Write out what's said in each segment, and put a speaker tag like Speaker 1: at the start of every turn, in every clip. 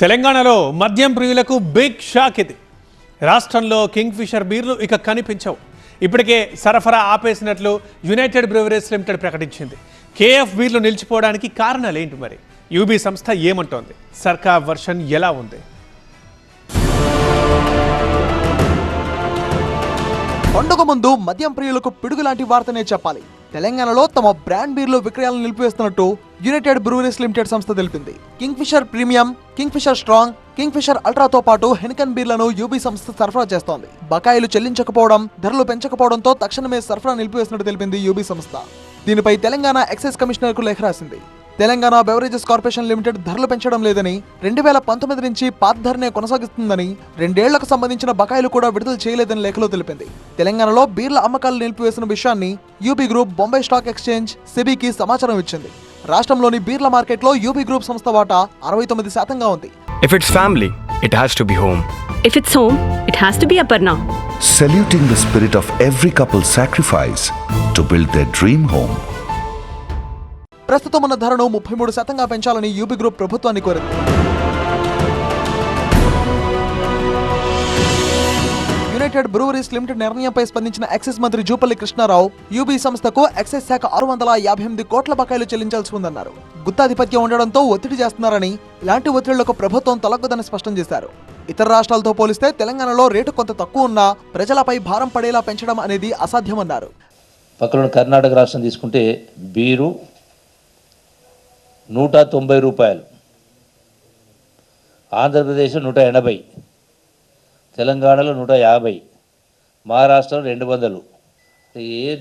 Speaker 1: తెలంగాణలో మద్యం ప్రియులకు బిగ్ షాక్ ఇది. రాష్ట్రంలో కింగ్ ఫిషర్ బీర్లు ఇక కనిపించవు. ఇప్పటికే సరఫరా ఆపేసినట్లు యునైటెడ్ బ్రూవరీస్ లిమిటెడ్ ప్రకటించింది. కేఎఫ్ బీర్లు నిలిచిపోవడానికి కారణాలు ఏంటి? మరి యూబీ సంస్థ ఏమంటోంది? సర్కార్ వర్షన్ ఎలా ఉంది?
Speaker 2: పండుగ ముందు మద్యం ప్రియులకు పిడుగు లాంటి వార్తనే చెప్పాలి. తెలంగాణలో తమ బ్రాండ్ బీర్లు విక్రయాలను నిలిపివేస్తున్నట్టు యునైటెడ్ బ్రూవరీస్ లిమిటెడ్ సంస్థ తెలిపింది. Kingfisher premium, Kingfisher strong, Kingfisher అల్ట్రాతో పాటు హెనికన్ బీర్లను యూబీ సంస్థ సరఫరా చేస్తోంది. బకాయిలు చెల్లించకపోవడం, ధరలు పెంచకపోవడంతో తక్షణమే సరఫరా నిలిపివేసినట్టు తెలిపింది యూబీ సంస్థ. దీనిపై తెలంగాణ ఎక్సైజ్ కమిషనర్ కు లేఖ రాసింది. తెలంగాణ బెవరేజెస్ కార్పొరేషన్ లిమిటెడ్ ధరలు పెంచడం లేదని, 2019 నుంచి పాత ధరనే కొనసాగిస్తుందని, 2 ఏళ్లకు సంబంధించిన బకాయిలు కూడా విడుదల చేయలేదని లేఖలో తెలిపింది. తెలంగాణలో బీర్ల అమ్మకాలు నిలిపివేసిన విషయాన్ని UB group Bombay stock exchange సెబీకి సమాచారం ఇచ్చింది. రాష్ట్రంలోని బీర్ల మార్కెట్లో యూబీ గ్రూప్ సంస్థ వాటా 69%గా ఉంది.
Speaker 3: If it's family, it has to be home.
Speaker 4: If it's home, it has to be Aparna.
Speaker 5: Saluting the spirit of every couple's sacrifice to build their dream home.
Speaker 2: ప్రస్తుతం ఉన్న ధరను 33%గా పెంచాలని యూబీ గ్రూప్ ప్రభుత్వాన్ని కోరింది. United breweries limited నిర్ణయంపై స్పందించిన excise మంత్రి Jupally Krishnarao UB సంస్థకు ఎక్సైజ్ శాఖ 658 కోట్ల బకాయిలు చెల్లించాల్సి ఉందన్నారు. గుత్తాధిపత్యం ఉండడంతో ఒత్తిడి చేస్తున్నారని, ఇలాంటి ఒత్తిళ్లకు ప్రభుత్వం తలగ్గదని స్పష్టం చేశారు. ఇతర రాష్ట్రాలతో పోలిస్తే తెలంగాణలో రేటు కొంత తక్కువ ఉన్నా ప్రజలపై భారం పడేలా పెంచడం అనేది అసాధ్యమన్నారు.
Speaker 6: పక్కన కర్ణాటక రాష్ట్రం తీసుకుంటే బీరు 190 రూపాయలు, ఆంధ్రప్రదేశ్లో 180, తెలంగాణలో 150, మహారాష్ట్రలో 200.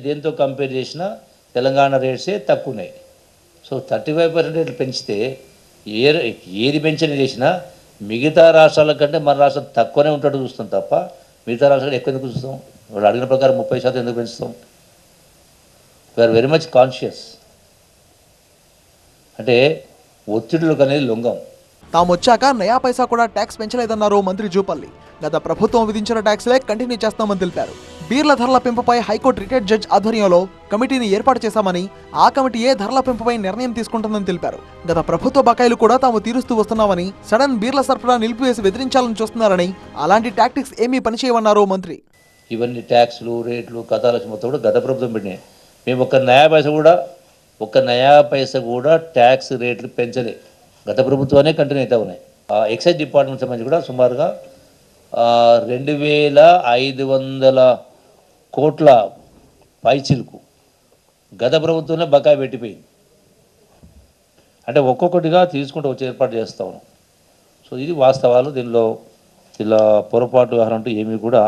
Speaker 6: దేంతో కంపేర్ చేసినా తెలంగాణ రేట్సే తక్కువ ఉన్నాయి. సో 35% రేట్లు పెంచితే ఏది పెంచని చేసినా మిగతా రాష్ట్రాల కంటే మన రాష్ట్రం తక్కువనే ఉంటట్టు చూస్తాం తప్ప మిగతా రాష్ట్రాలు ఎక్కువ ఎందుకు చూస్తాం? వాళ్ళు అడిగిన ప్రకారం 30% ఎందుకు పెంచుతాం? We're very much conscious. అంటే ఒత్తిడులకు అనేది లొంగం.
Speaker 2: తాము వచ్చాక నయా పైసా కూడా ట్యాక్స్ పెంచలేదన్నారు మంత్రి జూపల్లి. గత ప్రభుత్వం విధించిన ట్యాక్స్లే కంటిన్యూ చేస్తామని తెలిపారు. బీర్ల ధరల పెంపుపై హైకోర్టు రిటైర్డ్ జడ్జ్ ఆధ్వర్యంలో కమిటీని ఏర్పాటు చేశామని, ఆ కమిటీయే ధరల పెంపుపై నిర్ణయం తీసుకుంటుందని తెలిపారు. గత ప్రభుత్వ బకాయిలు కూడా తాము తీరుస్తూ వస్తున్నామని, సడన్ బీర్ల సరఫరా నిలిపివేసి బెదిరించాలని చూస్తున్నారని, అలాంటి టాక్టిక్స్ ఏమీ పనిచేయవన్నారు మంత్రి.
Speaker 6: ఇవన్నీ ట్యాక్స్లు, రేట్లు, కథాల మొత్తం కూడా గత ప్రభుత్వం పెట్టినాయి. మేము ఒక్క నయా పైస కూడా ట్యాక్స్ రేట్లు పెంచలే. గత ప్రభుత్వానే కంటిన్యూ అవుతా ఉన్నాయి. ఎక్సైజ్ డిపార్ట్మెంట్ సంబంధించి కూడా సుమారుగా 2500 కోట్ల పైచిలకు గత ప్రభుత్వంలో బకాయి పెట్టిపోయింది. అంటే ఒక్కొక్కటిగా తీసుకుంటూ వచ్చి ఏర్పాటు చేస్తా ఉన్నాం. సో ఇది వాస్తవాలు. దీనిలో ఇలా పొరపాటు వ్యవహారం అంటూ ఏమీ కూడా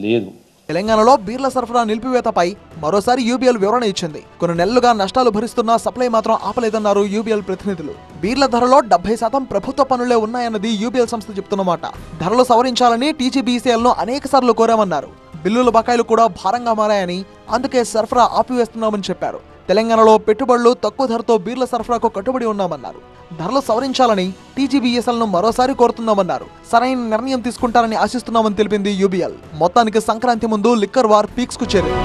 Speaker 6: లేదు.
Speaker 2: తెలంగాణలో బీర్ల సరఫరా నిలిపివేతపై మరోసారి యూబీఎల్ వివరణ ఇచ్చింది. కొన్ని నెలలుగా నష్టాలు భరిస్తున్నా సప్లై మాత్రం ఆపలేదన్నారు యూబీఎల్ ప్రతినిధులు. బీర్ల ధరలో 70% ప్రభుత్వ పనులే ఉన్నాయన్నది యూబీఎల్ సంస్థ చెప్తున్నమాట. ధరలు సవరించాలని టీజీబీసీఎల్ను అనేకసార్లు కోరామన్నారు. బిల్లుల బకాయిలు కూడా భారంగా మారాయని, అందుకే సరఫరా ఆపివేస్తున్నామని చెప్పారు. తెలంగాణలో పెట్టుబడులు తక్కువ ధరతో బీర్ల సరఫరాకు కట్టుబడి ఉన్నామన్నారు. ధరలు సవరించాలని టీజీబీఎస్ఎల్ను మరోసారి కోరుతున్నామన్నారు. సరైన నిర్ణయం తీసుకుంటారని ఆశిస్తున్నామని తెలిపింది యూబీఎల్. మొత్తానికి సంక్రాంతి ముందు లిక్కర్ వార్ పీక్స్ కు చేరింది.